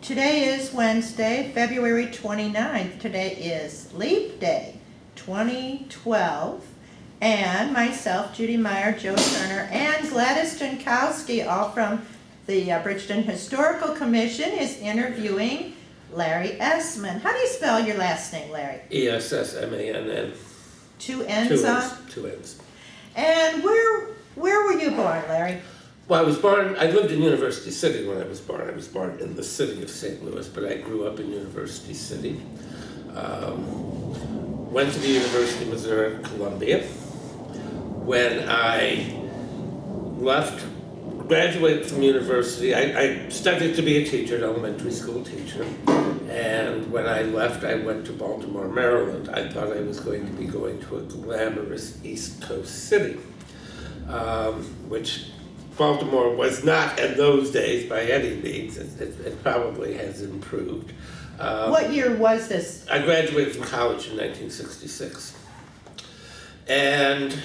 Today is Wednesday, February 29th. Today is Leap Day 2012. And myself, Judy, Meyer, Joe Turner, and Gladys Jankowski, all from the Bridgeton Historical Commission, is interviewing Larry Essmann. How do you spell your last name, Larry? Essmann. Two N's on? Two N's. And where were you born, Larry? Well, I lived in University City when I was born. I was born in the city of St. Louis, but I grew up in University City. Went to the University of Missouri, Columbia. When I graduated from university, I studied to be a teacher, an elementary school teacher. And when I left, I went to Baltimore, Maryland. I thought I was going to be going to a glamorous East Coast city, which Baltimore was not in those days by any means. It probably has improved. What year was this? I graduated from college in 1966. And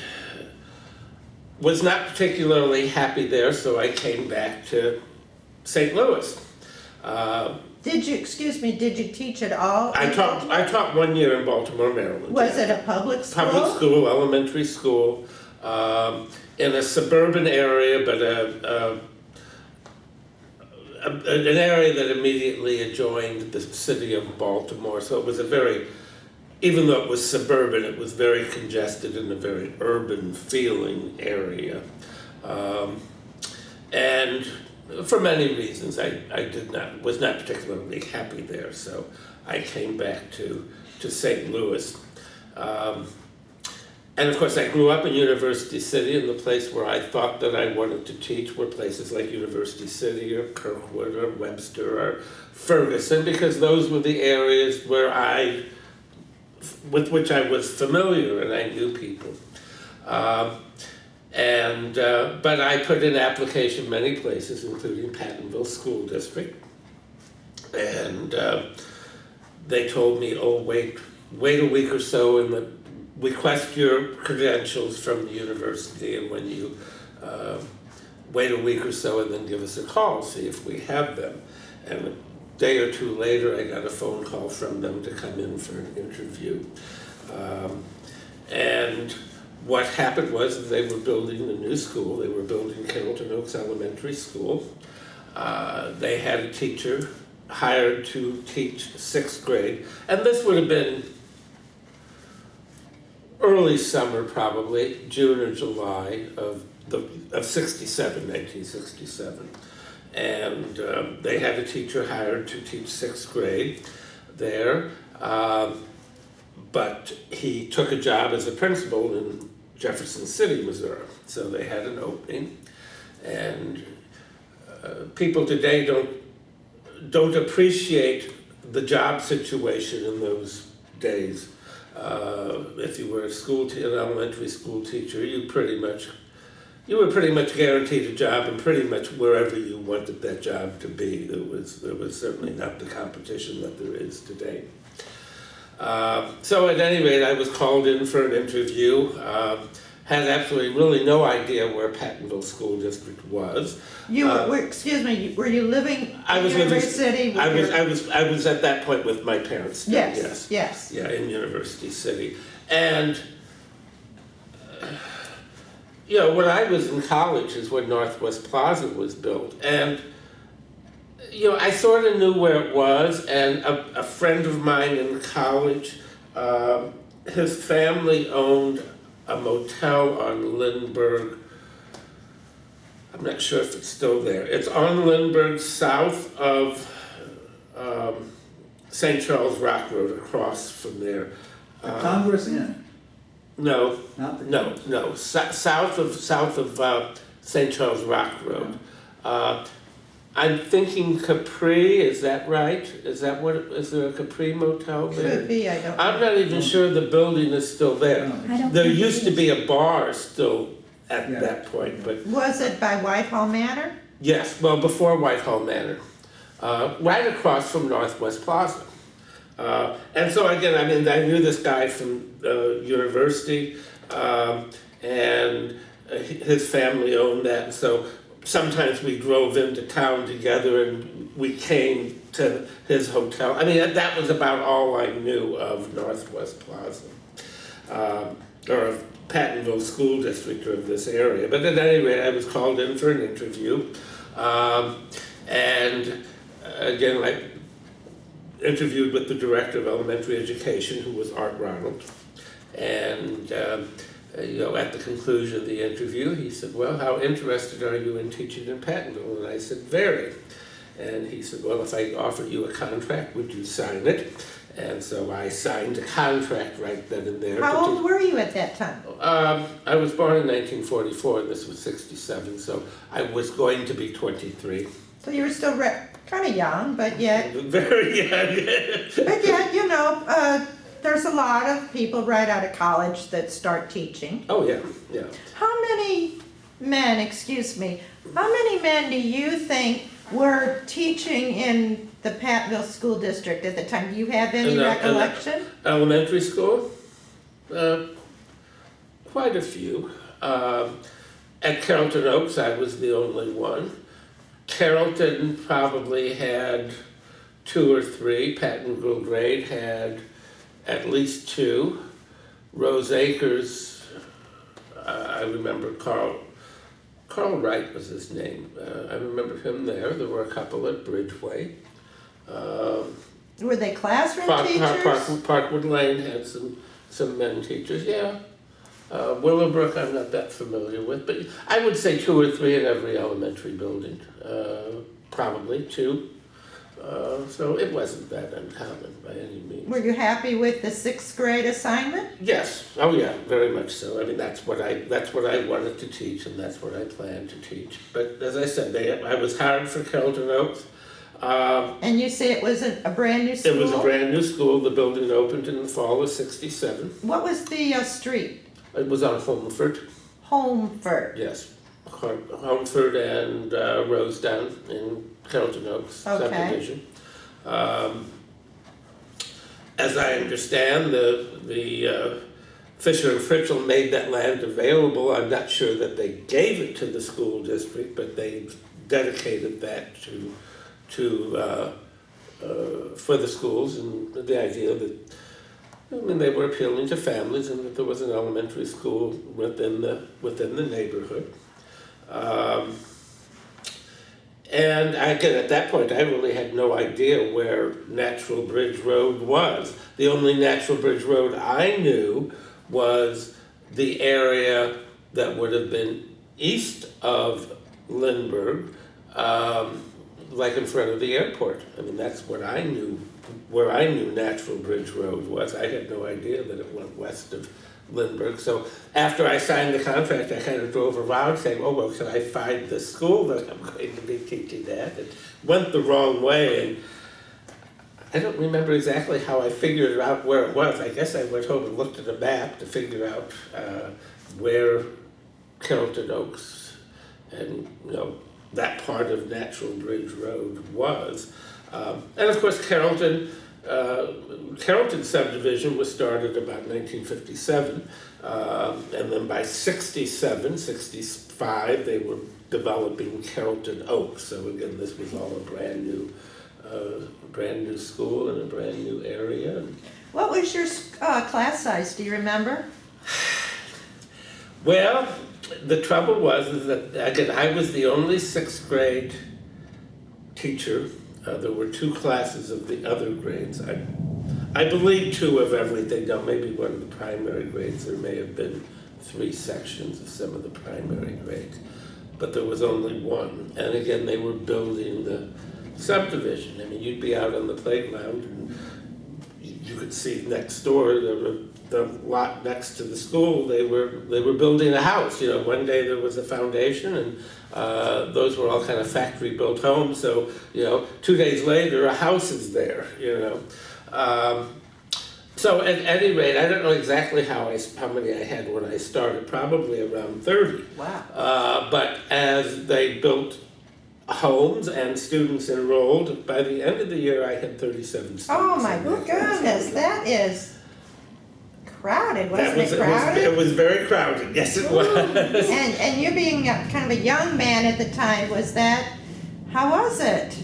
was not particularly happy there, so I came back to St. Louis. Did you teach at all? I taught 1 year in Baltimore, Maryland. Was it a public school? Public school, elementary school, in a suburban area, but an area that immediately adjoined the city of Baltimore. So it was even though it was suburban, it was very congested in a very urban feeling area. And for many reasons, I was not particularly happy there, so I came back to St. Louis. And of course, I grew up in University City, and the place where I thought that I wanted to teach were places like University City or Kirkwood or Webster or Ferguson, because those were the areas with which I was familiar and I knew people. But I put in application many places, including Pattonville School District. And they told me, oh, wait a week or so and request your credentials from the university, and when you wait a week or so and then give us a call, see if we have them. And a day or two later, I got a phone call from them to come in for an interview. And what happened was they were building a new school. They were building Carrollton Oaks Elementary School. They had a teacher hired to teach 6th grade, and this would have been early summer, probably June or July of 1967. And they had a teacher hired to teach 6th grade there, but he took a job as a principal in Jefferson City, Missouri. So they had an opening, and people today don't appreciate the job situation in those days. If you were an elementary school teacher, you were pretty much guaranteed a job, and pretty much wherever you wanted that job to be. There was certainly not the competition that there is today. So at any rate, I was called in for an interview. Had absolutely really no idea where Pattonville School District was. Were you living in University City? I was at that point with my parents. Yes. Yeah, in University City. And when I was in college is when Northwest Plaza was built. And I sort of knew where it was, and a friend of mine in college, his family owned a motel on Lindbergh. I'm not sure if it's still there. It's on Lindbergh, south of St. Charles Rock Road, across from there. Congress Inn? No. South of St. Charles Rock Road. I'm thinking Capri, is that right? Is there a Capri motel there? Could be, I don't know. I'm not even sure the building is still there. There used to be a bar still at that point, but... Was it by Whitehall Manor? Yes, well, before Whitehall Manor. Right across from Northwest Plaza. And so again, I knew this guy from university, and his family owned that, and so sometimes we drove into town together, and we came to his hotel. I mean, that was about all I knew of Northwest Plaza, or of Pattonville School District, or of this area. But at any rate, I was called in for an interview. And again, I interviewed with the director of elementary education, who was Art Ronald. And at the conclusion of the interview, he said, "Well, how interested are you in teaching in Pattonville?" And I said, "Very." And he said, "Well, if I offered you a contract, would you sign it?" And so I signed a contract right then and there. How old were you at that time? I was born in 1944, and this was 67, so I was going to be 23. So you were still kind of young, but yet, Very young. there's a lot of people right out of college that start teaching. Oh, yeah, yeah. How many men do you think were teaching in the Pattonville School District at the time? Do you have any recollection? Elementary school? Quite a few. At Carrollton Oaks, I was the only one. Carrollton probably had 2 or 3. Pattonville Grade had at least 2. Rose Acres, I remember Carl Wright was his name. I remember him there. There were a couple at Bridgeway. Were they classroom teachers? Parkwood Lane had some men teachers, yeah. Willowbrook, I'm not that familiar with, but I would say 2 or 3 in every elementary building, probably 2. So it wasn't that uncommon by any means. Were you happy with the 6th grade assignment? Yes. Oh yeah, very much so. I mean, that's what I wanted to teach, and that's what I planned to teach. But as I said, I was hired for Carrollton Oaks. And you say it was a brand new school? It was a brand new school. The building opened in the fall of '67. What was the street? It was on Holmford. Holmford. Yes, Holmford and Rosedown in Carrollton Oaks subdivision. As I understand, the Fisher and Fritchell made that land available. I'm not sure that they gave it to the school district, but they dedicated that for the schools, and the idea that they were appealing to families, and that there was an elementary school within the neighborhood. And again, at that point, I really had no idea where Natural Bridge Road was. The only Natural Bridge Road I knew was the area that would have been east of Lindbergh, like in front of the airport. I mean, that's what I knew, where I knew Natural Bridge Road was. I had no idea that it went west of Lindbergh. So after I signed the contract, I kind of drove around saying, "Oh, well, can I find the school that I'm going to be teaching at?" It went the wrong way, and I don't remember exactly how I figured out where it was. I guess I went home and looked at a map to figure out where Carrollton Oaks and that part of Natural Bridge Road was. And of course, Carrollton subdivision was started about 1957, and then by 67, 65, they were developing Carrollton Oaks. So again, this was all a brand new school in a brand new area. What was your class size? Do you remember? Well, the trouble was that, again, I was the only 6th grade teacher. There were 2 classes of the other grades. I believe 2 of everything. Now, maybe one of the primary grades. There may have been 3 sections of some of the primary grades, but there was only 1. And again, they were building the subdivision. I mean, you'd be out on the playground, and you could see next door the lot next to the school. They were building a house. One day there was a foundation, and those were all kind of factory built homes. So 2 days later, a house is there. So at any rate, I don't know exactly how many I had when I started. Probably around 30. Wow. But as they built homes and students enrolled, by the end of the year, I had 37 students. Oh my goodness, that is crowded, wasn't it crowded? It was very crowded, yes it was. And you being kind of a young man at the time, how was it?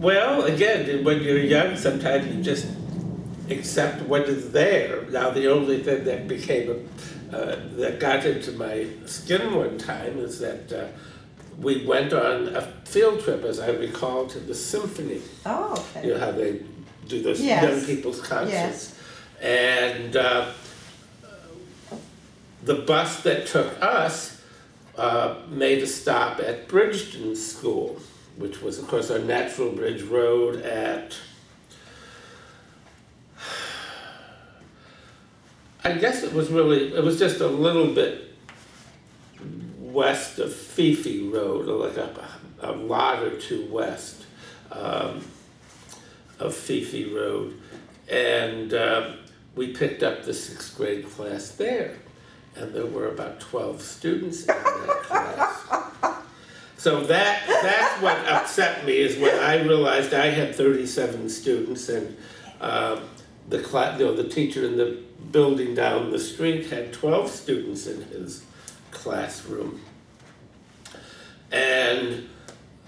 Well, again, when you're young, sometimes you just accept what is there. Now, the only thing that that got into my skin one time is that we went on a field trip, as I recall, to the symphony. Oh, okay. You know how they do those Yes. young people's concerts. Yes. And the bus that took us made a stop at Bridgeton School, which was, of course, on Natural Bridge Road at, I guess it was just a little bit west of Fifi Road, or like a lot or two west of Fifi Road. And we picked up the 6th grade class there. And there were about 12 students in that class. So that's what upset me, is when I realized I had 37 students, and the teacher in the building down the street had 12 students in his classroom. And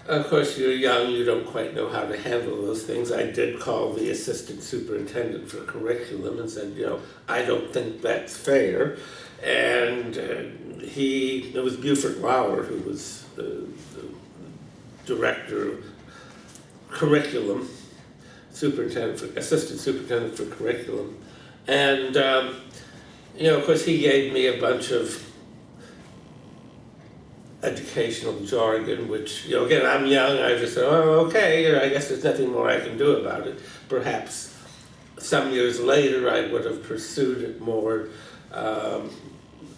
of course, you're young, you don't quite know how to handle those things. I did call the assistant superintendent for curriculum and said, I don't think that's fair. And it was Buford Lauer, who was the director of curriculum, assistant superintendent for curriculum. And, of course, he gave me a bunch of educational jargon, which, again, I'm young, I just said, oh, okay, I guess there's nothing more I can do about it. Perhaps some years later I would have pursued it more,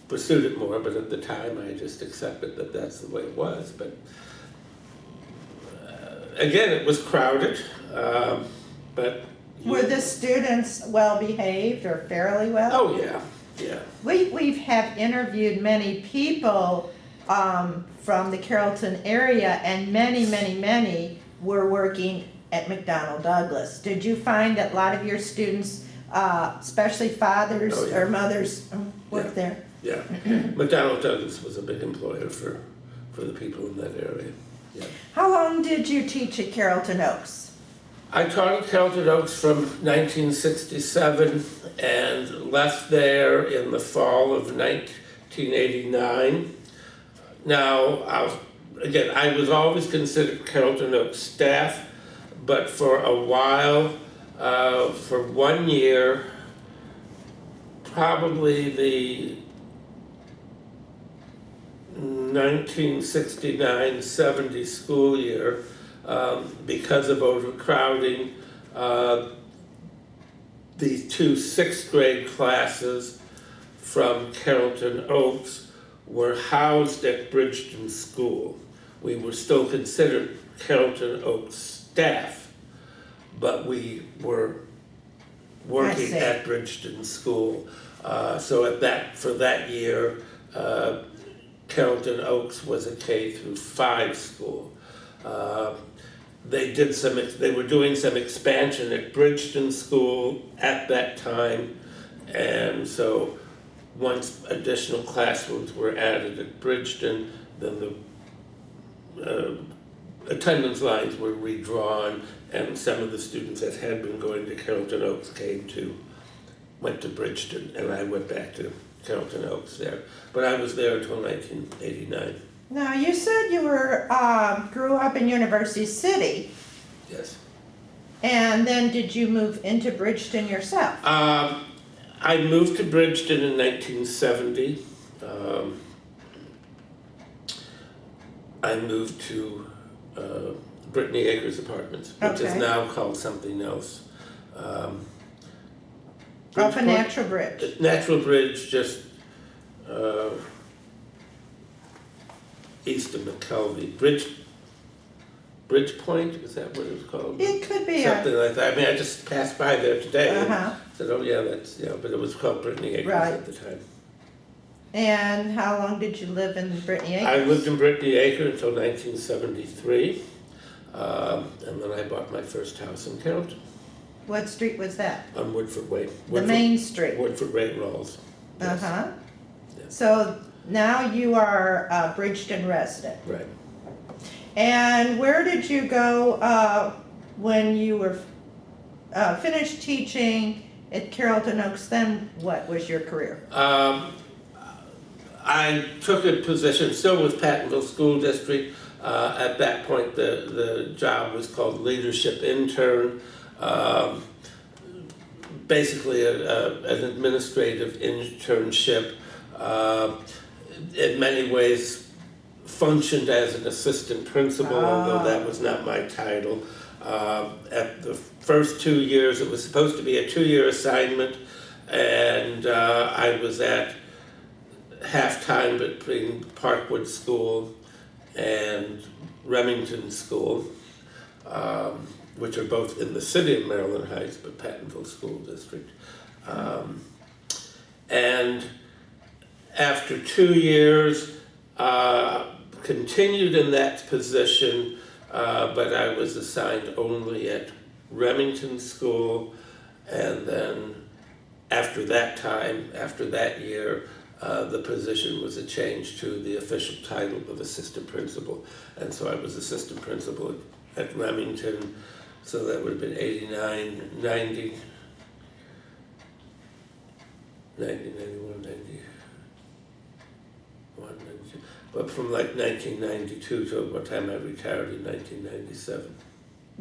but at the time I just accepted that that's the way it was. But again, it was crowded, but... Were the students well behaved or fairly well? Oh, yeah. We have interviewed many people from the Carrollton area, and many were working at McDonnell Douglas. Did you find that a lot of your students, especially fathers or mothers, worked there? Yeah, McDonnell Douglas was a big employer for the people in that area. Yeah. How long did you teach at Carrollton Oaks? I taught at Carrollton Oaks from 1967 and left there in the fall of 1989. Now, I was always considered Carrollton Oaks staff, but for a while, for 1 year, probably the 1969-70 school year, because of overcrowding, the 2 6th grade classes from Carrollton Oaks were housed at Bridgeton School. We were still considered Carrollton Oaks staff, but we were working at Bridgeton School. So for that year, Carrollton Oaks was a K-5 school. They were doing some expansion at Bridgeton School at that time, and so once additional classrooms were added at Bridgeton, then the attendance lines were redrawn, and some of the students that had been going to Carrollton Oaks went to Bridgeton, and I went back to Carrollton Oaks there. But I was there until 1989. Now, you said you grew up in University City. Yes. And then did you move into Bridgeton yourself? I moved to Bridgeton in 1970. I moved to Brittany Acres Apartments, which is now called something else. Off of Natural Bridge. Natural Bridge, just east of McKelvey. Bridge Point, is that what it was called? It could be. Something like that. I mean, I just passed by there today and said, oh yeah, but it was called Brittany Acres at the time. And how long did you live in Brittany Acres? I lived in Brittany Acres until 1973, and then I bought my first house in Carrollton. What street was that? On Woodford Way. The main street? Woodford Way Rolls. Yes. Yes. Yes. So now you are a Bridgeton resident. Right. And where did you go when you were finished teaching at Carrollton Oaks, then what was your career? I took a position still with Pattonville School District. At that point, the job was called leadership intern. Basically an administrative internship. In many ways functioned as an assistant principal, although that was not my title. At the first 2 years, it was supposed to be a 2-year assignment, and I was at half-time between Parkwood School and Remington School, which are both in the city of Maryland Heights, but Pattonville School District. And after 2 years, continued in that position, but I was assigned only at Remington School, and then after that time, after that year, the position was a change to the official title of assistant principal, and so I was assistant principal at Remington, so that would have been 89, 90, 91, 92, but from like 1992 to what time I retired in 1997.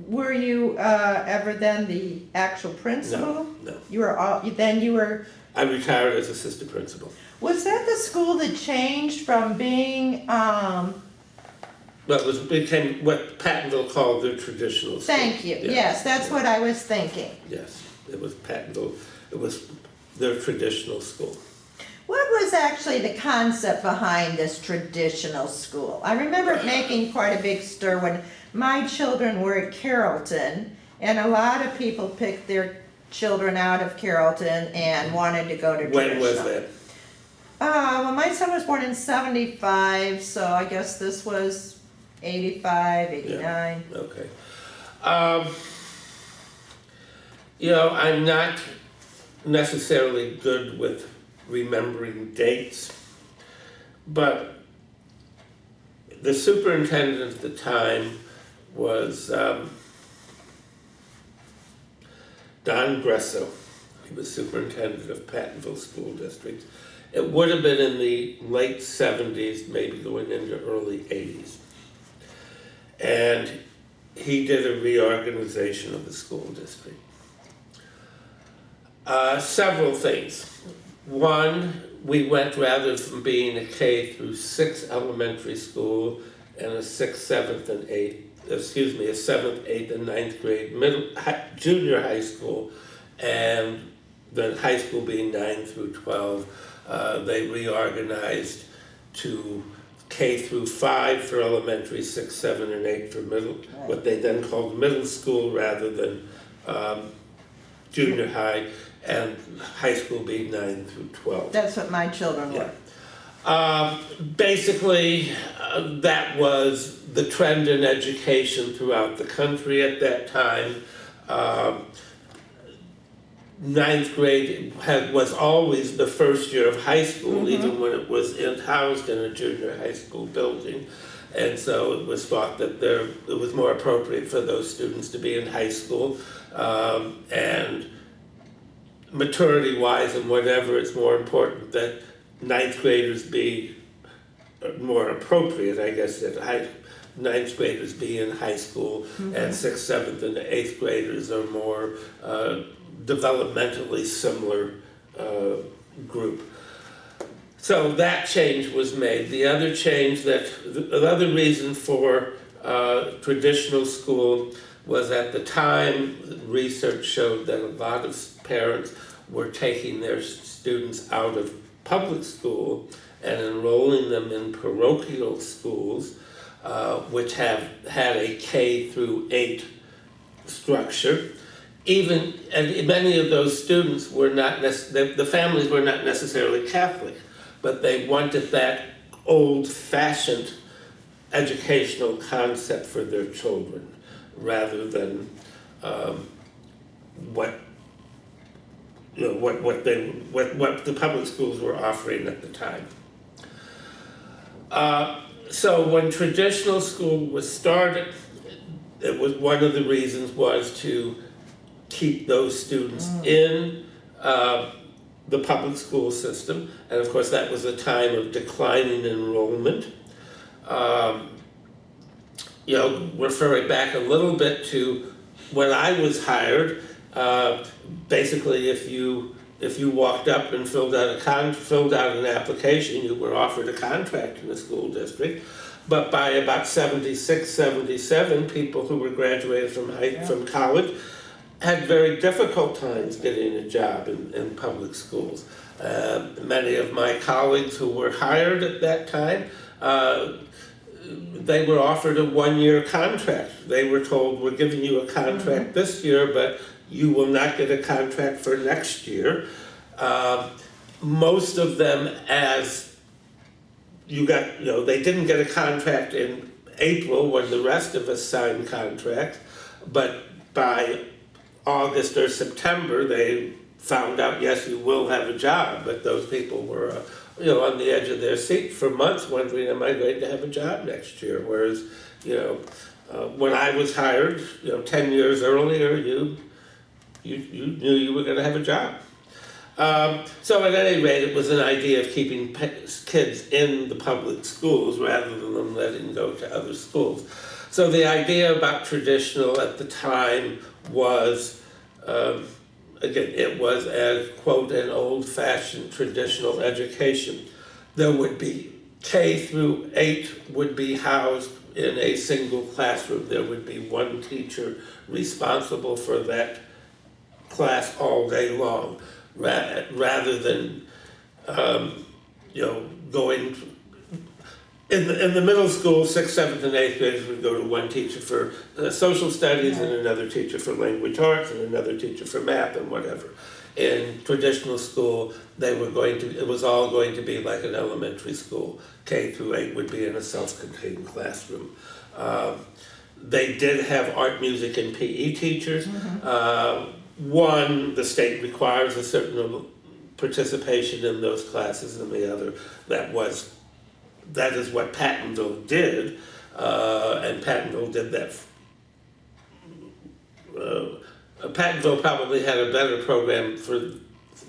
Were you ever then the actual principal? No. You were you were. I retired as assistant principal. Was that the school that changed from being? Became what Pattonville called their traditional school. Thank you. Yeah. Yes, that's what I was thinking. Yes, it was Pattonville. It was their traditional school. What was actually the concept behind this traditional school? I remember it making quite a big stir when my children were at Carrollton, and a lot of people picked their children out of Carrollton and wanted to go to traditional. When was that? Well, my son was born in 75, so I guess this was 85, 89. Yeah. Okay. I'm not necessarily good with remembering dates, but the superintendent at the time was Don Gresso. He was superintendent of Pattonville School District. It would have been in the late 70s, maybe going into early 80s. And he did a reorganization of the school district. Several things. One, we went rather from being a K through 6 elementary school and a 6th, 7th, and 8th, a 7th, 8th, and 9th grade junior high school, and then high school being 9 through 12. They reorganized to K through 5 for elementary, 6, 7, and 8 for middle, what they then called middle school rather than junior high, and high school being 9 through 12. That's what my children were. Basically, that was the trend in education throughout the country at that time. 9th grade was always the first year of high school, even when it was housed in a junior high school building. And so it was thought that it was more appropriate for those students to be in high school. And maturity-wise and whatever, it's more important that 9th graders be more appropriate, I guess, that 9th graders be in high school, and 6th, 7th, and 8th graders are more developmentally similar group. So that change was made. The other reason for traditional school was at the time, research showed that a lot of parents were taking their students out of public school and enrolling them in parochial schools, which have had a K through 8 structure. And many of those students were not, the families were not necessarily Catholic, but they wanted that old-fashioned educational concept for their children, rather than what the public schools were offering at the time. So when traditional school was started, it was one of the reasons was to keep those students in the public school system, and of course that was a time of declining enrollment. Referring back a little bit to when I was hired, basically if you walked up and filled out an application, you were offered a contract in the school district. But by about 76, 77, people who were graduated from college had very difficult times getting a job in public schools. Many of my colleagues who were hired at that time, they were offered a one-year contract. They were told, we're giving you a contract this year, but you will not get a contract for next year. Most of them, they didn't get a contract in April when the rest of us signed contracts, but by August or September, they found out, yes, you will have a job, but those people were, on the edge of their seat for months wondering, am I going to have a job next year? Whereas, when I was hired, 10 years earlier, you knew you were going to have a job. So at any rate, it was an idea of keeping kids in the public schools rather than them letting go to other schools. So the idea about traditional at the time was, again, it was as, quote, an old-fashioned traditional education. There would be K through 8 would be housed in a single classroom. There would be one teacher responsible for that class all day long, rather than going in the middle school. 6th, 7th, and 8th graders would go to one teacher for social studies and another teacher for language arts and another teacher for math and whatever. In traditional school, it was all going to be like an elementary school. K through 8 would be in a self-contained classroom. They did have art, music, and PE teachers. One, the state requires a certain participation in those classes, and the other, that is what Pattonville did, and Pattonville did that. Pattonville probably had a better program for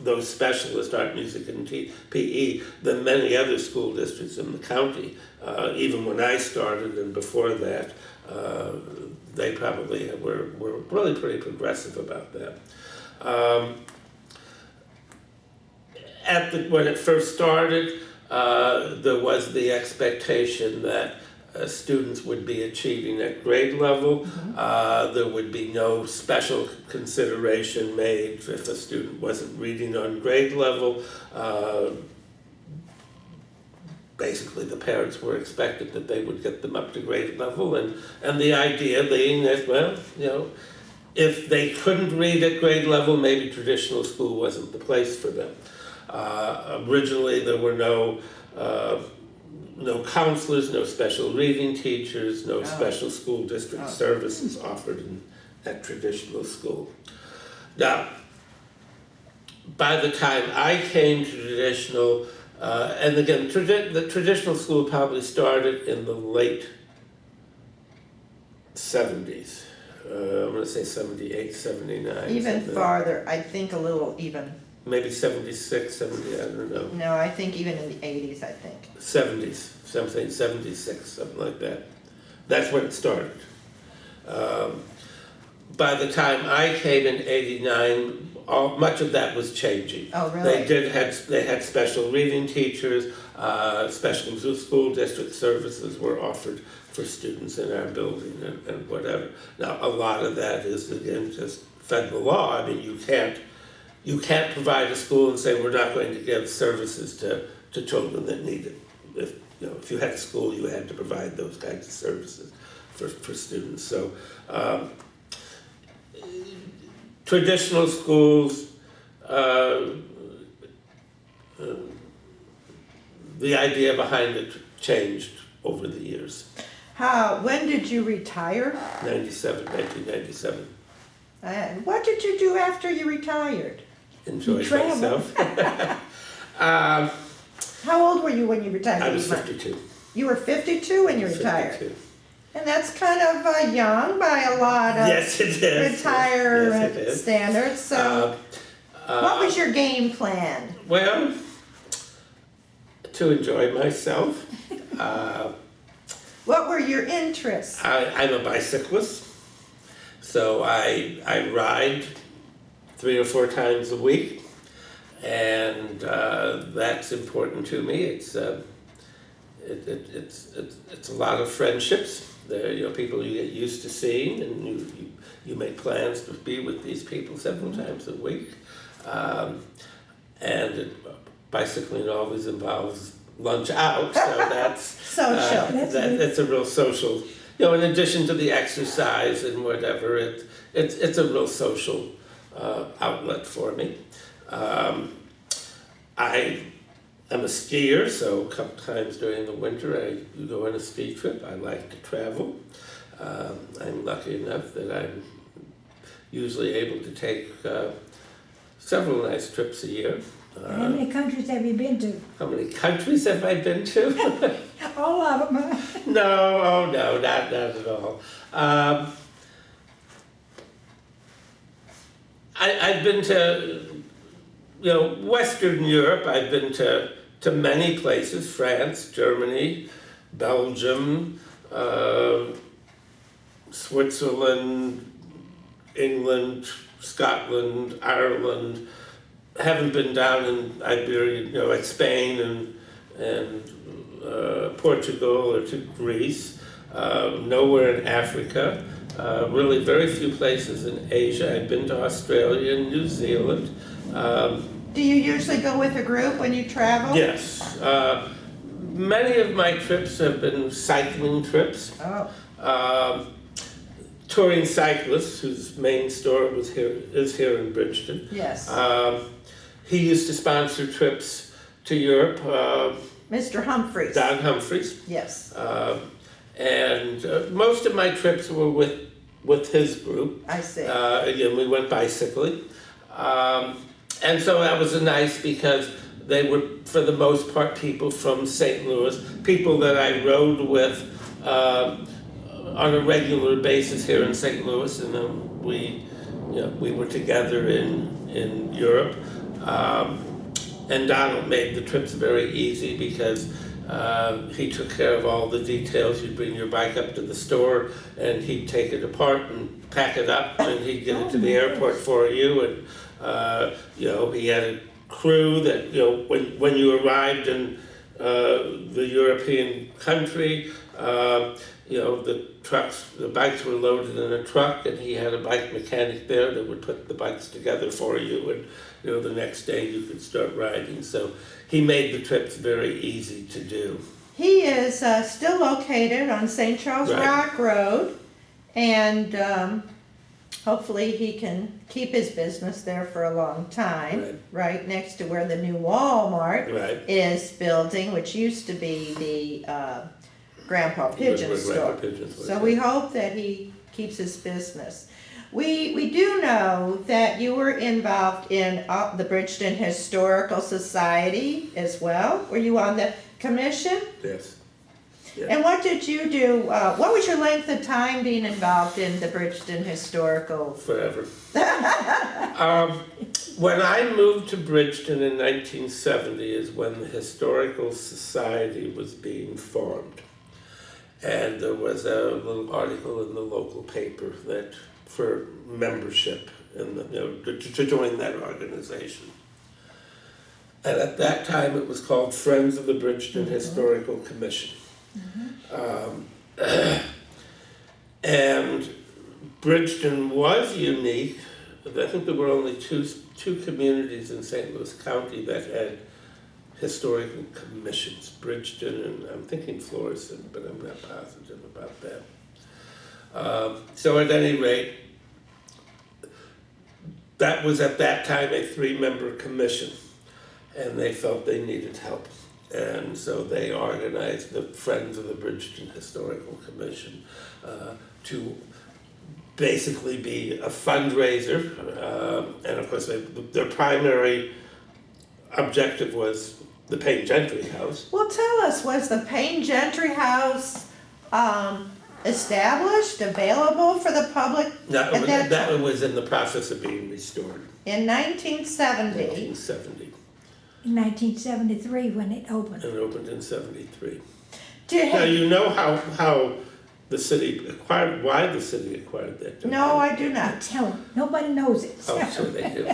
those specialist art, music, and PE than many other school districts in the county. Even when I started and before that, they probably were really pretty progressive about that. When it first started, there was the expectation that students would be achieving at grade level. There would be no special consideration made if a student wasn't reading on grade level. Basically, the parents were expected that they would get them up to grade level, and the idea being that, if they couldn't read at grade level, maybe traditional school wasn't the place for them. Originally, there were no counselors, no special reading teachers, no special school district services offered at traditional school. Now, by the time I came to traditional, and again, the traditional school probably started in the late 70s. I'm going to say 78, 79. Even farther, I think a little even. Maybe 76, 70, I don't know. No, I think even in the 80s, I think. 70s, something, 76, something like that. That's when it started. By the time I came in 89, much of that was changing. Oh, really? They had special reading teachers, special school district services were offered for students in our building and whatever. Now, a lot of that is, again, just federal law. I mean, you can't provide a school and say we're not going to give services to children that need it. If you had a school, you had to provide those kinds of services for students. So traditional schools, the idea behind it changed over the years. When did you retire? 1997. What did you do after you retired? Enjoyed traveled. myself. How old were you when you retired? I was 52. You were 52 when you retired? 52. And that's kind of young by a lot of Yes, it is. retirement Yes, it is. standards. So, what was your game plan? Well, to enjoy myself. What were your interests? I'm a bicyclist, so I ride 3 or 4 times a week, and that's important to me. It's a lot of friendships. There, people you get used to seeing, and you make plans to be with these people several times a week. And bicycling always involves lunch out, so that's Social. it's a real social. In addition to the exercise and whatever, it's a real social outlet for me. I am a skier, so a couple times during the winter I go on a ski trip. I like to travel. I'm lucky enough that I'm usually able to take several nice trips a year. How many countries have you been to? How many countries have I been to? All of them. No, not at all. I've been to, Western Europe. I've been to many places: France, Germany, Belgium, Switzerland, England, Scotland, Ireland. Haven't been down in Iberia, like Spain and Portugal or to Greece. Nowhere in Africa. Really very few places in Asia. I've been to Australia and New Zealand. Do you usually go with a group when you travel? Yes. Many of my trips have been cycling trips. Oh, Touring cyclists, whose main store is here in Bridgeton. yes. He used to sponsor trips to Europe. Mr. Humphreys. Don Humphreys. Yes, And most of my trips were with his group. I see. Again, we went bicycling. And so that was nice because they were, for the most part, people from St. Louis, people that I rode with on a regular basis here in St. Louis, and then we were together in Europe. And Donald made the trips very easy because he took care of all the details. You'd bring your bike up to the store, and he'd take it apart and pack it up, and he'd get it to the airport for you. And he had a crew that when you arrived in the European country, the bikes were loaded in a truck, and he had a bike mechanic there that would put the bikes together for you, and the next day you could start riding. So he made the trips very easy to do. He is still located on St. Charles Right. Rock Road, and hopefully he can keep his business there for a long time, right next to where the new Walmart Right. is building, which used to be the Grandpa Pigeon Where store. Grandpa Pigeons was, So yeah. we hope that he keeps his business. We do know that you were involved in the Bridgeton Historical Society as well. Were you on the commission? Yes. Yeah. And what did you do? What was your length of time being involved in the Bridgeton Historical? Forever. When I moved to Bridgeton in 1970 is when the Historical Society was being formed. And there was a little article in the local paper that for membership in to join that organization. And at that time it was called Friends of the Bridgeton Historical Commission. And Bridgeton was unique. I think there were only two communities in St. Louis County that had historical commissions, Bridgeton and I'm thinking Florissant, but I'm not positive about that. So at any rate, that was at that time a 3-member commission, and they felt they needed help. And so they organized the Friends of the Bridgeton Historical Commission to basically be a fundraiser, and of course their primary objective was the Payne Gentry House. Well, tell us, was the Payne Gentry House established, available for the public That at that that time. was in the process of being restored, In 1970. 1970, In 1973 when it opened. and opened in 73. Do you Now, have- you know how the city acquired, why the city acquired that? don't No, you? I do not. Tell them, nobody knows it. Oh, sure they do.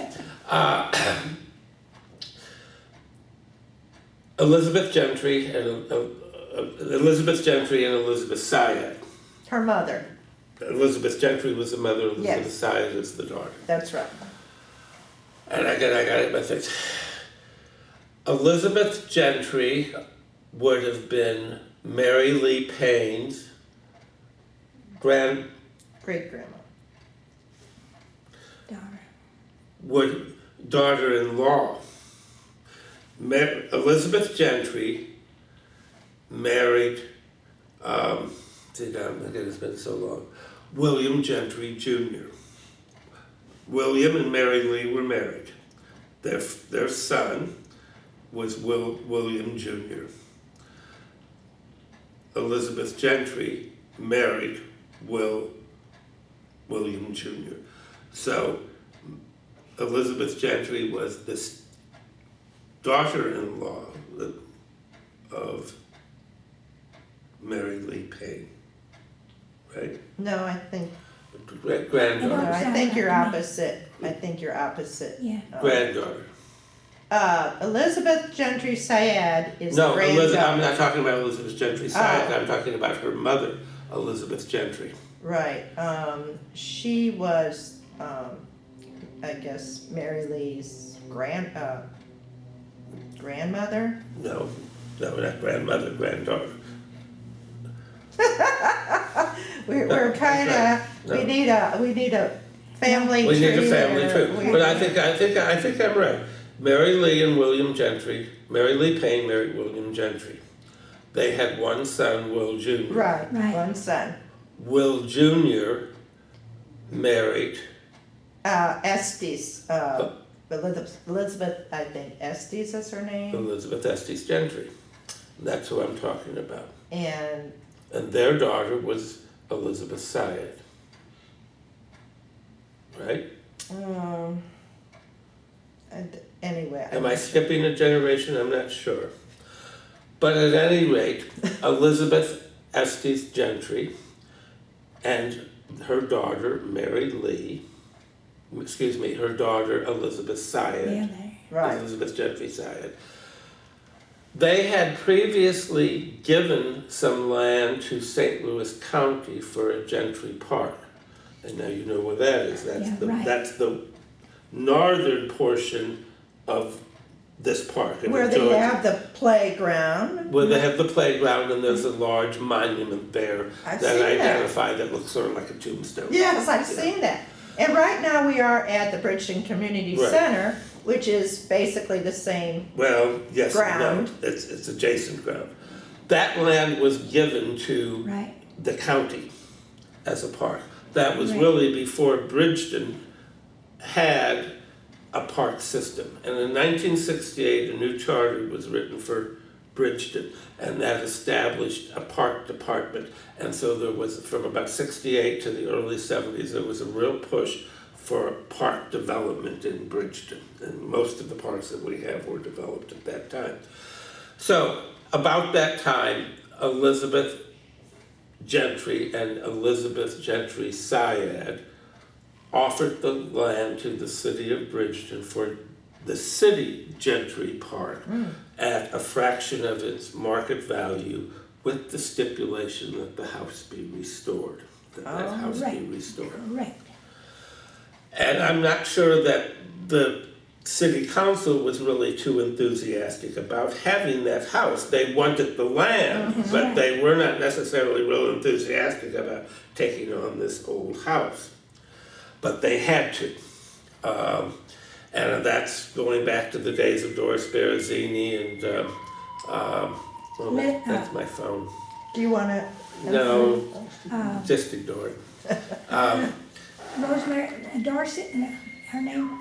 Elizabeth Gentry and Elizabeth Syed. Her mother, Elizabeth Gentry was the mother, Yes. Elizabeth Syed is the daughter. that's right. And I got it, my things. Elizabeth Gentry would have been Mary Lee Payne's Great-grandma. Daughter. daughter-in-law. Elizabeth Gentry married, it's been so long, William Gentry Jr. William and Mary Lee were married. Their son was William Jr. Elizabeth Gentry married William Jr. So Elizabeth Gentry was this daughter-in-law of Mary Lee Payne, right? No, I think, no, Granddaughter. I think you're opposite. I think you're opposite. Yeah. Granddaughter. Elizabeth Gentry Syed is No, granddaughter. I'm not talking about Elizabeth Gentry Syed. Oh. I'm talking about her mother, Elizabeth Gentry. Right, she was, I guess, Mary Lee's grandmother? No, not grandmother, granddaughter. We're No, kinda, that's right. No. we need a family We tree. need a family there. tree, We- but I think I'm right. Mary Lee and William Gentry, Mary Lee Payne married William Gentry. They had one son, Will Jr. Right, Right. one son. Will Jr. married, Estes, Elizabeth, I think Estes is her name, Elizabeth Estes Gentry. That's who I'm talking about. and, And their daughter was Elizabeth Syed. Right? anyway. Am I skipping a generation? I'm not sure. But at any rate, Elizabeth Estes Gentry and her daughter, Mary Lee, her daughter, Elizabeth Syed, Yeah, they. Right, Elizabeth Gentry Syed, they had previously given some land to St. Louis County for a Gentry Park. And now you know where that is. Yeah, right. That's the northern portion of this park. in where they Georgia. have the playground. Where they have the playground and there's a large monument there I've that seen I that. identified that looks sort of like a tombstone. Yes, I've seen that. And right now we are at the Bridgeton Community Right. Center, which is basically the same. Well, yes, Ground. no, it's adjacent ground. That land was given to Right. the county as a park. That was Right. really before Bridgeton had a park system. And in 1968, a new charter was written for Bridgeton, and that established a park department. And so there was, from about 68 to the early 70s, there was a real push for park development in Bridgeton. And most of the parks that we have were developed at that time. So, about that time, Elizabeth Gentry and Elizabeth Gentry Syed offered the land to the city of Bridgeton for the city Gentry Park at a fraction of its market value, with the stipulation that the house be restored, that house be right. restored. Correct. And I'm not sure that the city council was really too enthusiastic about having that house. They wanted the land, but they were not necessarily real enthusiastic about taking on this old house. But they had to. And that's going back to the days of Doris Berrezzini and, that's my phone. Do you wanna? No, just ignore it. Rosemary, Darcy, her name,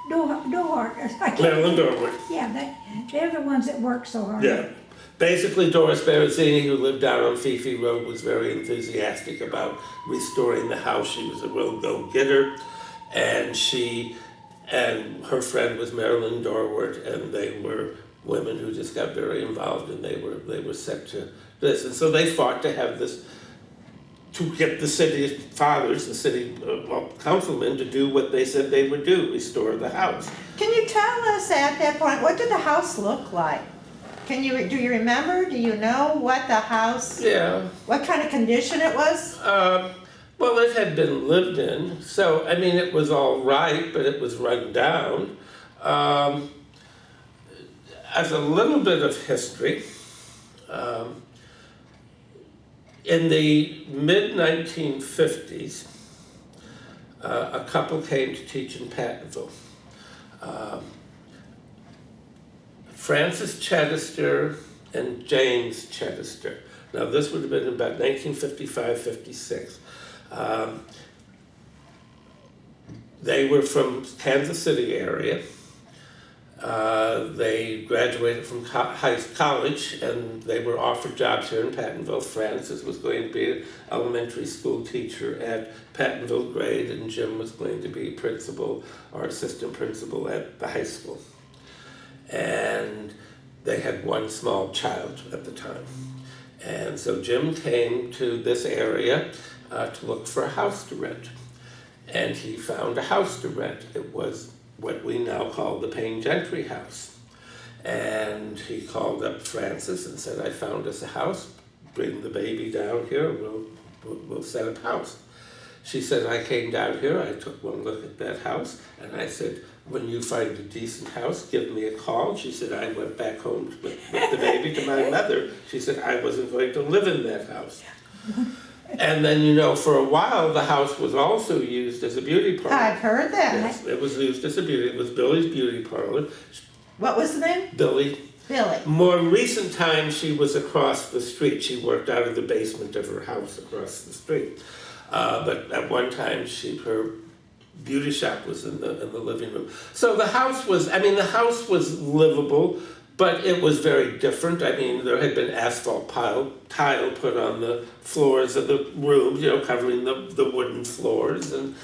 Dohart. I can't- Marilyn Dorwood. Yeah, they're the ones that work so hard. Yeah, basically Doris Barazzini, who lived down on Fifi Road, was very enthusiastic about restoring the house. She was a real go-getter, and she and her friend was Marilyn Dorwart, and they were women who just got very involved, and they were set to this. And so they fought to have this, to get the city fathers, the city councilmen, to do what they said they would do, restore the house. Can you tell us at that point, what did the house look like? Do you remember? Do you know what the house, Yeah. what kind of condition it was? Well, it had been lived in, so, I mean, it was all right, but it was run down. As a little bit of history, in the mid-1950s, a couple came to teach in Pattonville. Francis Chedester and James Chedester. Now, this would have been about 1955-56. They were from Kansas City area. They graduated from college, and they were offered jobs here in Pattonville. Francis was going to be an elementary school teacher at Pattonville grade, and Jim was going to be principal or assistant principal at the high school. And they had one small child at the time. And so Jim came to this area to look for a house to rent. And he found a house to rent. It was what we now call the Payne Gentry house. And he called up Francis and said, I found us a house, bring the baby down here, we'll set up house. She said, I came down here, I took one look at that house, and I said, when you find a decent house, give me a call. She said, I went back home with the baby to my mother. She said, I wasn't going to live in that house. And then, you know, for a while, the house was also used as a beauty parlor. I've heard that. Yes, it was used as a beauty, it was Billy's Beauty Parlor. What was the name? Billy. Billy. More recent times, she was across the street. She worked out of the basement of her house across the street. But at one time, her beauty shop was in the living room. So the house was livable, but it was very different. I mean, there had been asphalt tile put on the floors of the rooms, you know, covering the wooden floors. And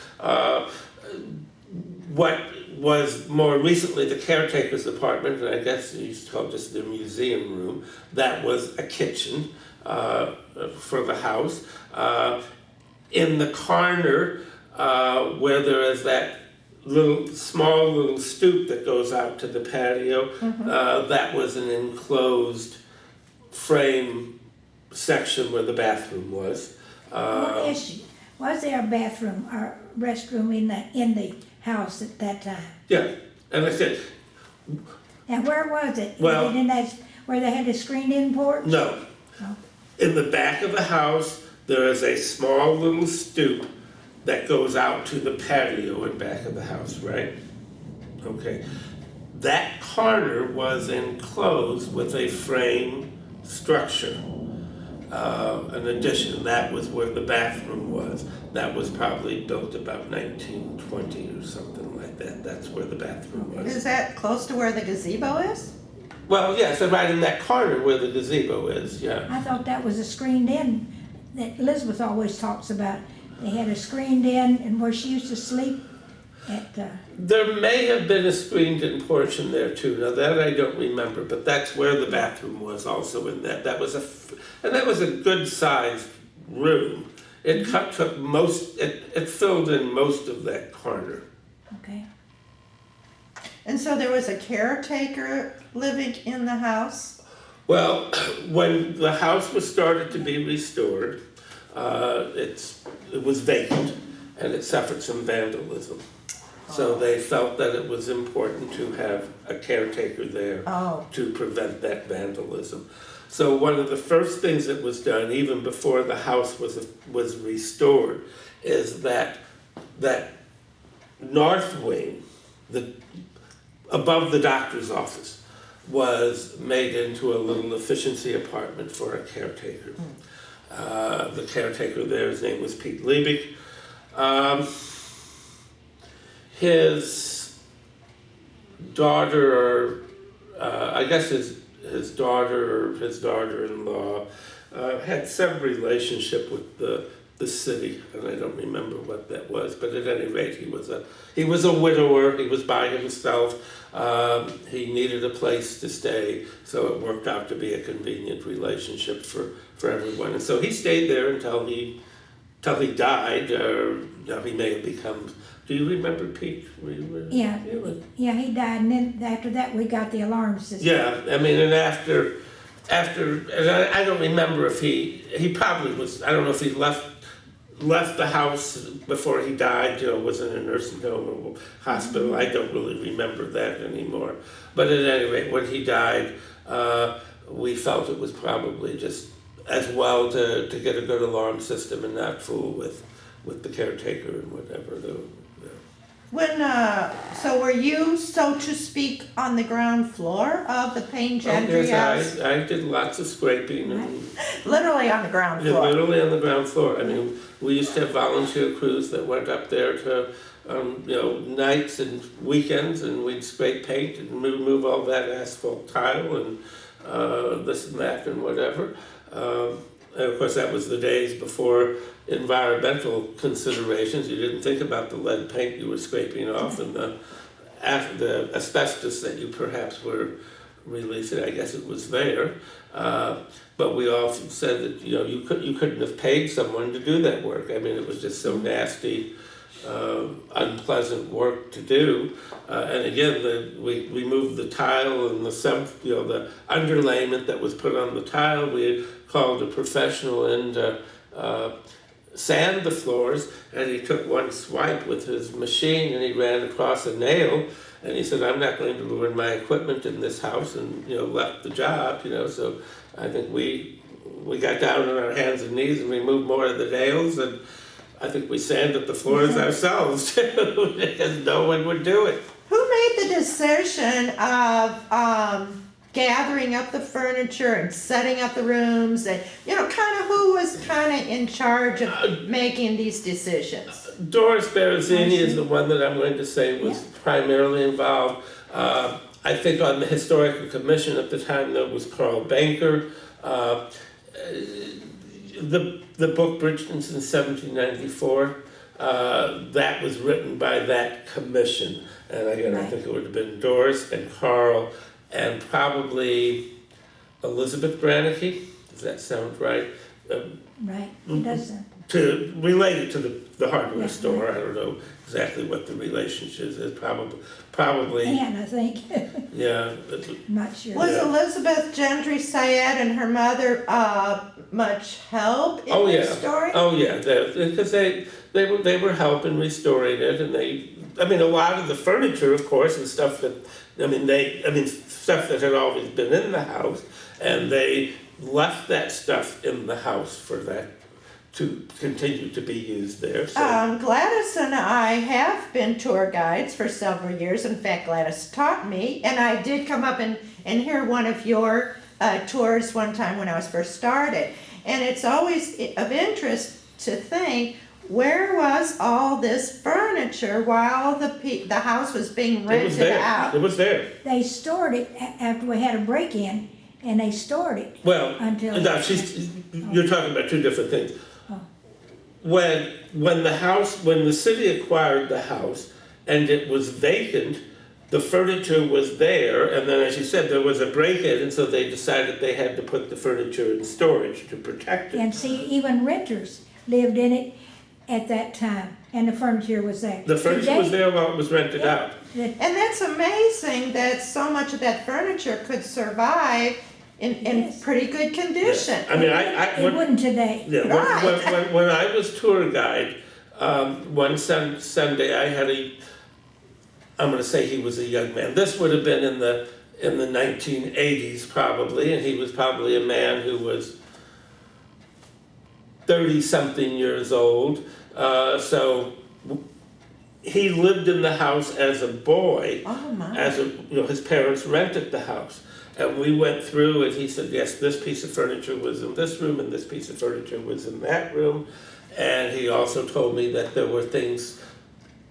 what was more recently the caretaker's apartment, and I guess you used to call it just the museum room, that was a kitchen for the house. In the corner, where there is that small little stoop that goes out to the patio, that was an enclosed frame section where the bathroom was. Was there a bathroom or restroom in the house at that time? Yeah, and I said, And where was it? Well- Was it in that, where they had a screened-in porch? no. Oh. In the back of the house, there is a small little stoop that goes out to the patio in back of the house, right? Okay. That corner was enclosed with a frame structure, an addition. That was where the bathroom was. That was probably built about 1920 or something like that. That's where the bathroom was. Is that close to where the gazebo is? Well, yeah, so right in that corner where the gazebo is, yeah. I thought that was a screened-in that Elizabeth always talks about. They had a screened-in and where she used to sleep at, There may have been a screened-in portion there too. Now that I don't remember, but that's where the bathroom was also in that. That was a good-sized room. It it filled in most of that corner. okay. And so there was a caretaker living in the house? Well, when the house was started to be restored, it was vacant and it suffered some vandalism. So they felt that it was important to have a caretaker there to prevent that vandalism. So one of the first things that was done, even before the house was restored, is that north wing, above the doctor's office, was made into a little efficiency apartment for a caretaker. The caretaker there, his name was Pete Liebig. His daughter, I guess his daughter or his daughter-in-law had some relationship with the city, and I don't remember what that was, but at any rate, he was a widower. He was by himself. He needed a place to stay, so it worked out to be a convenient relationship for everyone. And so he stayed there until he died, or he may have become. Do you remember Pete? Yeah, he died, and then after that, we got the alarm system. Yeah, I mean, and after, and I don't remember if he probably was. I don't know if he left the house before he died, was in a nursing home or hospital. I don't really remember that anymore. But at any rate, when he died, we felt it was probably just as well to get a good alarm system and not fool with the caretaker and whatever. So were you, so to speak, on the ground floor of the Payne Gentry house? Yes, I did lots of scraping and Literally on the ground yeah, floor? literally on the ground floor. I mean, we used to have volunteer crews that went up there to, nights and weekends, and we'd scrape paint and remove all that asphalt tile and this and that and whatever. And of course, that was the days before environmental considerations. You didn't think about the lead paint you were scraping off and the asbestos that you perhaps were releasing. I guess it was there. But we often said that you couldn't have paid someone to do that work. I mean, it was just so nasty, unpleasant work to do. And again, we moved the tile and the underlayment that was put on the tile. We called a professional in to sand the floors, and he took one swipe with his machine and he ran across a nail. And he said, "I'm not going to ruin my equipment in this house," and left the job. So I think we got down on our hands and knees and removed more of the nails, and I think we sanded the floors ourselves too, because no one would do it. Who made the decision of gathering up the furniture and setting up the rooms, and kind of who was kind of in charge of making these decisions? Doris Berrezzini is the one that I'm going to say was primarily involved. I think on the Historical Commission at the time there was Carl Banker. The book Bridgeton's in 1794, that was written by that commission. And again, I think it would have been Doris and Carl and probably Elizabeth Brannicky. Does that sound right? Right, it doesn't. To relate it to the hardware store, I don't know exactly what the relationship is. Probably. And I think. Yeah. I'm not sure. Was Elizabeth Gentry Syed and her mother much help in this story? Oh yeah, because they were helping restoring it, and a lot of the furniture, of course, and stuff that stuff that had always been in the house, and they left that stuff in the house for that to continue to be used there. So. Gladys and I have been tour guides for several years. In fact, Gladys taught me, and I did come up and hear one of your tours one time when I was first started. And it's always of interest to think, where was all this furniture while the house was being rented out? It was there. They stored it after we had a break-in, and they stored it. Well, until you're talking about two different things. When the city acquired the house and it was vacant, the furniture was there, and then, as you said, there was a break-in, and so they decided they had to put the furniture in storage to protect it. And see, even renters lived in it at that time, and the furniture was there. The furniture was there while it was rented out. And that's amazing that so much of that furniture could survive in pretty good condition. Yes. It wouldn't today. Yeah, when I was tour guide, one Sunday I had I'm going to say he was a young man. This would have been in the 1980s probably, and he was probably a man who was 30-something years old. So he lived in the house as a boy. Oh my! His parents rented the house. And we went through, and he said, yes, this piece of furniture was in this room, and this piece of furniture was in that room. And he also told me that there were things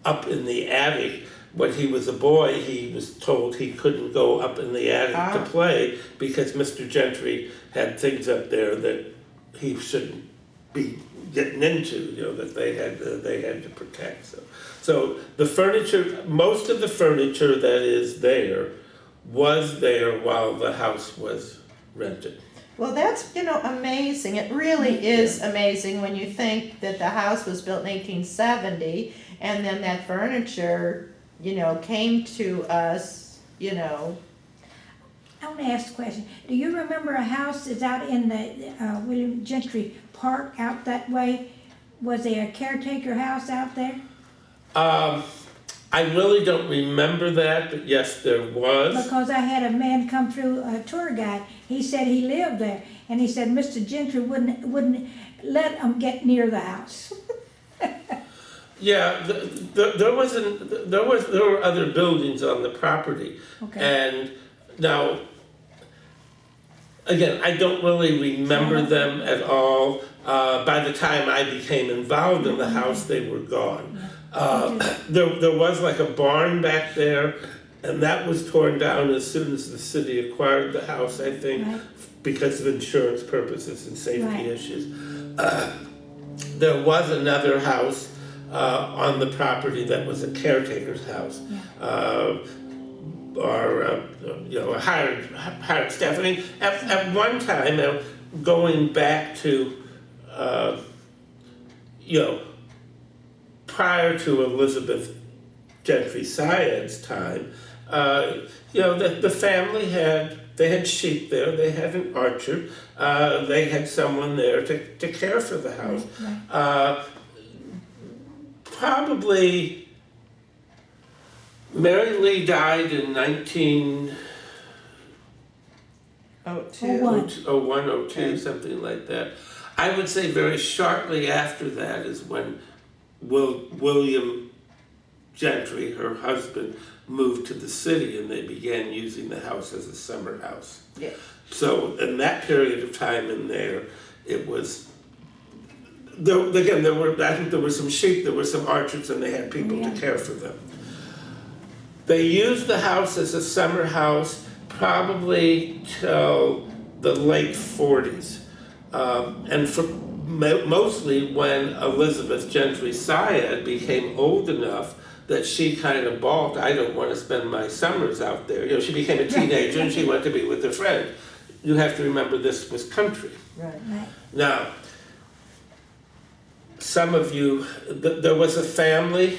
up in the attic when he was a boy, he was told he couldn't go up in the attic to play because Mr. Gentry had things up there that he shouldn't be getting into, that they had to protect. So the furniture, most of the furniture that is there was there while the house was rented. Well, that's, amazing. It really is amazing when you think that the house was built in 1870 and then that furniture, came to us, I want to ask a question. Do you remember a house that's out in the William Gentry Park out that way? Was there a caretaker house out there? I really don't remember that, but yes, there was. Because I had a man come through, a tour guide. He said he lived there, and he said Mr. Gentry wouldn't let him get near the house. Yeah, there were other buildings on the property, and now, again, I don't really remember them at all. By the time I became involved in the house, they were gone. There was like a barn back there, and that was torn down as soon as the city acquired the house, I think, because of insurance purposes and safety issues. There was another house on the property that was a caretaker's house, or a hired staff. I mean, at one time, going back to prior to Elizabeth Gentry Syed's time, the family had sheep there, they had an orchard, they had someone there to care for the house. Probably Mary Lee died in 1902, something like that. I would say very shortly after that is when William Gentry, her husband, moved to the city and they began using the house as a summer house. Yeah. So in that period of time in there, it was, again, I think there were some sheep, there were some orchards, and they had people to care for them. They used the house as a summer house probably till the late 40s. And for mostly when Elizabeth Gentry Syed became old enough that she kind of balked, I don't want to spend my summers out there. She became a teenager and she went to be with her friend. You have to remember this was country. Right. Now, some of you, there was a family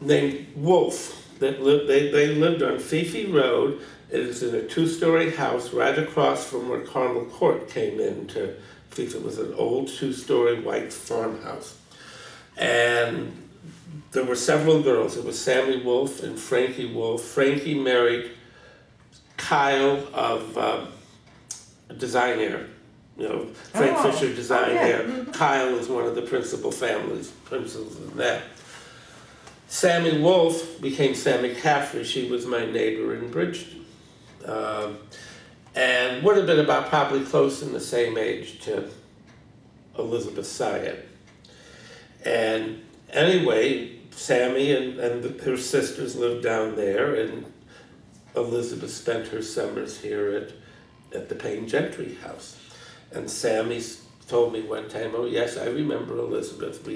named Wolf that lived, they lived on Fifi Road. It is in a 2-story house right across from where Carmel Court came into Fifi. It was an old 2-story white farmhouse. And there were several girls. It was Sammy Wolf and Frankie Wolf. Frankie married Kyle of Design Air. Frank Fisher Design Air. Kyle is one of the principals in that. Sammy Wolf became Sammy Caffrey. She was my neighbor in Bridgeton. And would have been about probably close in the same age to Elizabeth Syed. And anyway, Sammy and her sisters lived down there, and Elizabeth spent her summers here at the Payne Gentry house. And Sammy told me one time, oh yes, I remember Elizabeth.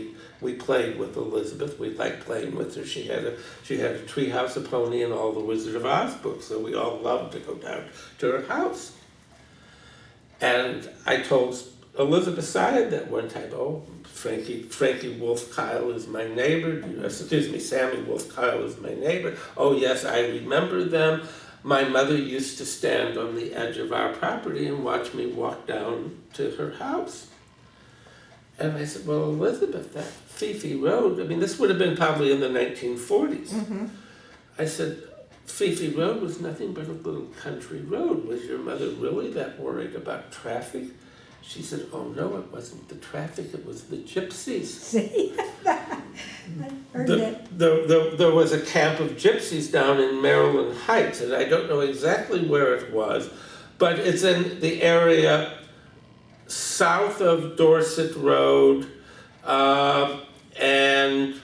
We played with Elizabeth. We liked playing with her. She had a Treehouse, a Pony, and all the Wizard of Oz books, so we all loved to go down to her house. And I told Elizabeth Syed that one time, oh, Frankie Wolf Kyle is my neighbor. Sammy Wolf Kyle is my neighbor. Oh yes, I remember them. My mother used to stand on the edge of our property and watch me walk down to her house. And I said, well, Elizabeth, that Fifi Road, this would have been probably in the 1940s. Mm-hmm. I said, Fifi Road was nothing but a little country road. Was your mother really that worried about traffic? She said, oh no, it wasn't the traffic, it was the gypsies. See? I heard that. There was a camp of gypsies down in Maryland Heights, and I don't know exactly where it was, but it's in the area south of Dorset Road, and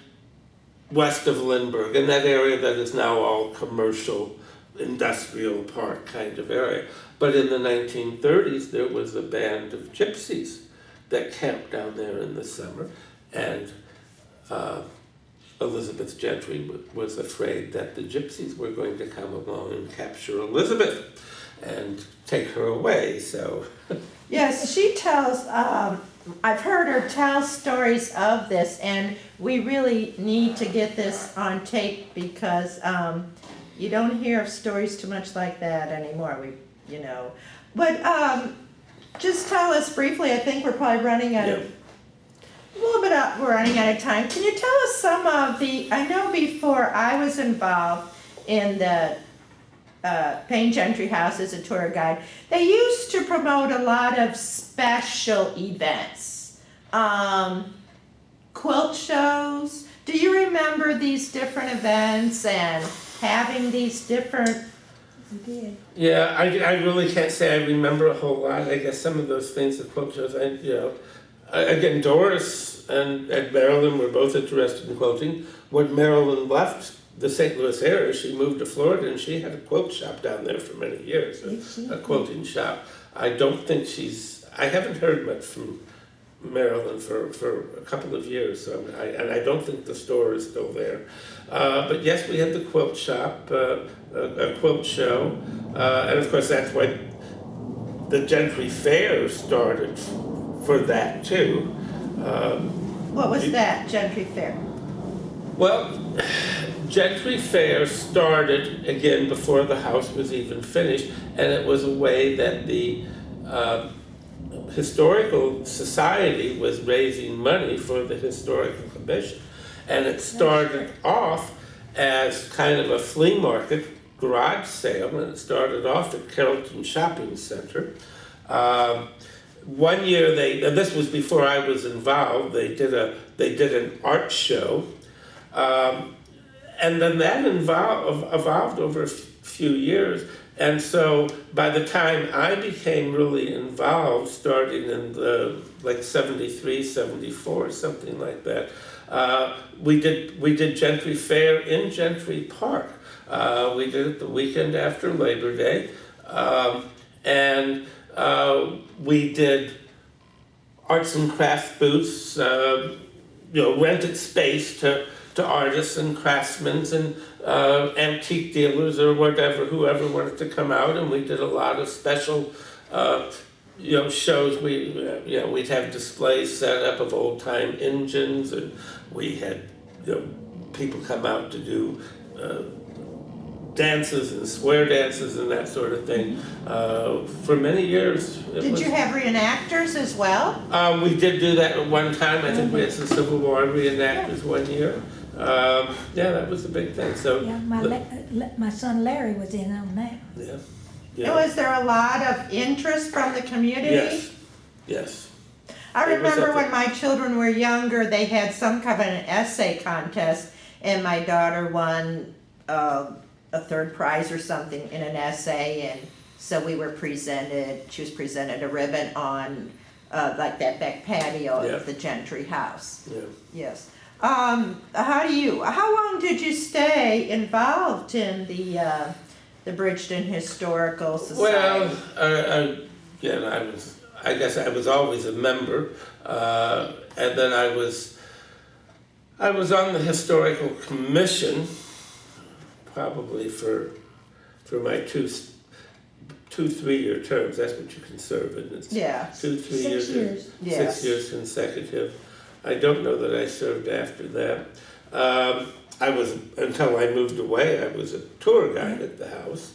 west of Lindbergh, in that area that is now all commercial, industrial park kind of area. But in the 1930s, there was a band of gypsies that camped down there in the summer, and Elizabeth Gentry was afraid that the gypsies were going to come along and capture Elizabeth and take her away, so. Yes, she tells, I've heard her tell stories of this, and we really need to get this on tape because you don't hear of stories too much like that anymore, But just tell us briefly, I think we're probably running out of, we're running out of time. Can you tell us some of I know before I was involved in the Payne Gentry House as a tour guide, they used to promote a lot of special events, quilt shows. Do you remember these different events and having these different? We did. Yeah, I really can't say I remember a whole lot. I guess some of those things, the quilt shows, again, Doris and Marilyn were both interested in quilting. When Marilyn left the St. Louis area, she moved to Florida and she had a quilt shop down there for many years, a quilting shop. I haven't heard much from Maryland for a couple of years, and I don't think the store is still there. But yes, we had the quilt shop, a quilt show, and of course that's why the Gentry Fair started for that too. What was that, Gentry Fair? Well, Gentry Fair started, again, before the house was even finished, and it was a way that the Historical Society was raising money for the Historical Commission. And it started off as kind of a flea market garage sale, and it started off at Carrollton Shopping Center. One year and this was before I was involved, they did an art show. And then that evolved over a few years. And so by the time I became really involved, starting in the 73, 74, something like that, we did Gentry Fair in Gentry Park. We did it the weekend after Labor Day. And we did arts and crafts booths, rented space to artists and craftsmen and antique dealers or whoever wanted to come out, and we did a lot of special, shows. We'd have displays set up of old-time engines, and we had people come out to do dances and square dances and that sort of thing. For many years. Did you have reenactors as well? We did do that at one time. I think we had some Civil War reenactors one year. That was a big thing. So yeah, my son Larry was in on that. Yeah. Was there a lot of interest from the community? Yes. I remember when my children were younger, they had some kind of an essay contest, and my daughter won a third prize or something in an essay, and so she was presented a ribbon on like that back patio of the Gentry house. Yeah. Yes. How long did you stay involved in the Bridgeton Historical Society? Well, I guess I was always a member, and then I was on the Historical Commission probably for my two 3-year terms. That's what you can serve in. It's 2-3 years. 6 years. Yes. 6 years consecutive. I don't know that I served after that. Until I moved away, I was a tour guide at the house.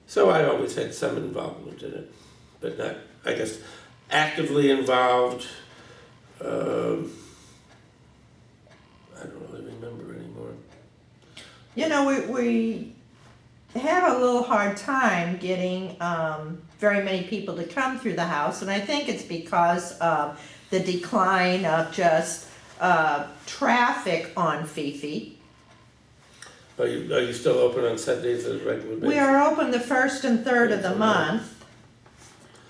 So I always had some involvement in it, but not, I guess, actively involved. I don't really remember anymore. We have a little hard time getting very many people to come through the house, and I think it's because of the decline of just traffic on Fifi. Are you still open on Sundays as a regular basis? We are open the first and third of the month.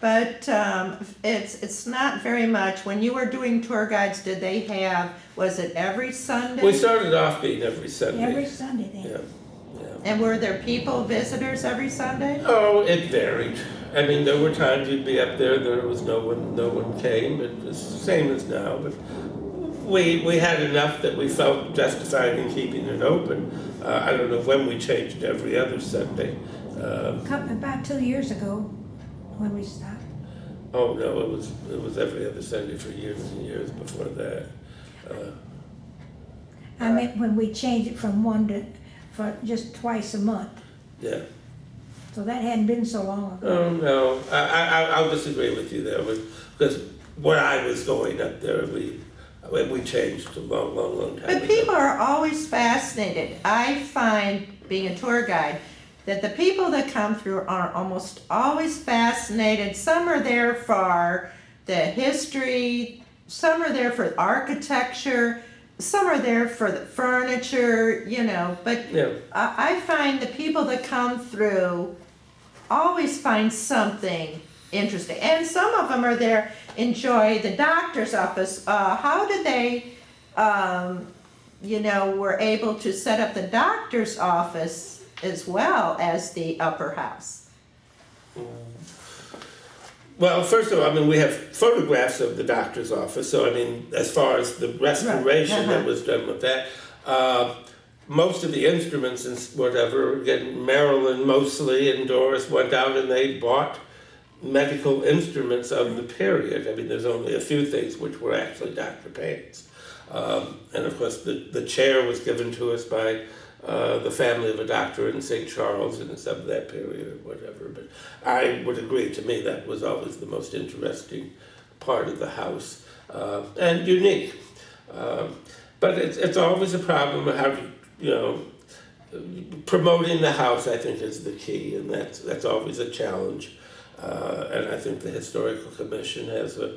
But it's not very much. When you were doing tour guides, did they have, was it every Sunday? We started off being every Sunday. Every Sunday then. Yeah, yeah. And were there people, visitors every Sunday? Oh, it varied. I mean, there were times you'd be up there, there was no one came. It was the same as now, but we had enough that we felt justified in keeping it open. I don't know when we changed to every other Sunday. About 2 years ago, when we stopped. Oh no, it was every other Sunday for years and years before that. I meant when we changed it from for just twice a month. Yeah. So that hadn't been so long ago. Oh no, I'll disagree with you there, because when I was going up there, we changed a long time But ago. people are always fascinated. I find, being a tour guide, that the people that come through are almost always fascinated. Some are there for the history, some are there for architecture, some are there for the furniture, but Yeah. I find the people that come through always find something interesting. And some of them are there, enjoy the doctor's office. How did they, were able to set up the doctor's office as well as the upper house? Well, first of all, I mean, we have photographs of the doctor's office, so I mean, as far as the restoration that was done with that, most of the instruments and whatever, again, Marilyn mostly and Doris went out and they bought medical instruments of the period. I mean, there's only a few things which were actually Dr. Payne's. And of course, the chair was given to us by the family of a doctor in St. Charles, and it's of that period or whatever. But I would agree, to me, that was always the most interesting part of the house, and unique. But it's always a problem of how to, promoting the house, I think, is the key, and that's always a challenge. And I think the Historical Commission has a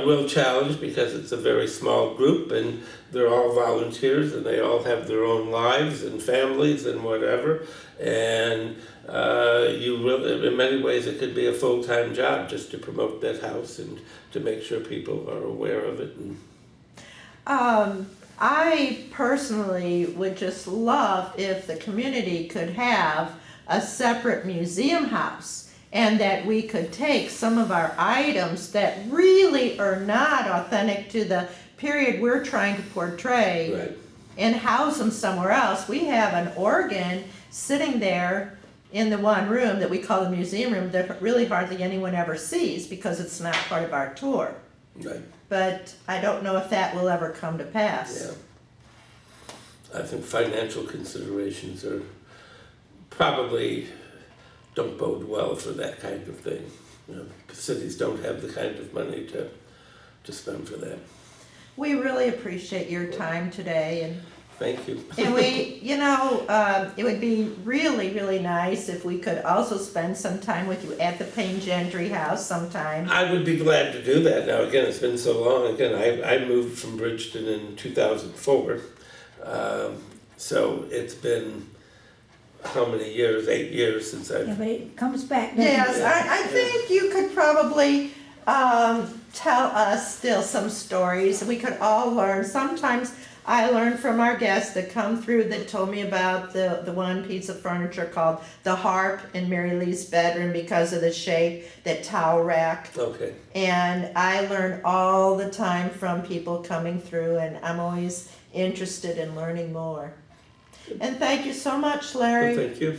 real challenge, because it's a very small group and they're all volunteers and they all have their own lives and families and whatever, and in many ways it could be a full-time job just to promote that house and to make sure people are aware of it. I personally would just love if the community could have a separate museum house, and that we could take some of our items that really are not authentic to the period we're trying to portray, Right. and house them somewhere else. We have an organ sitting there in the one room that we call the museum room that really hardly anyone ever sees because it's not part of our tour. Right. But I don't know if that will ever come to pass. Yeah. I think financial considerations are probably don't bode well for that kind of thing. Cities don't have the kind of money to spend for that. We really appreciate your time today, and Thank you. and we, it would be really, really nice if we could also spend some time with you at the Payne Gentry House sometime. I would be glad to do that. Now, again, it's been so long. Again, I moved from Bridgeton in 2004. So it's been how many years? 8 years since Yeah, I've... but it comes back, doesn't Yes, it? I think you could probably tell us still some stories. We could all learn. Sometimes I learned from our guests that come through that told me about the one piece of furniture called the harp in Mary Lee's bedroom because of the shape, that towel rack. Okay. And I learn all the time from people coming through, and I'm always interested in learning more. And thank you so much, Larry. Well, thank you.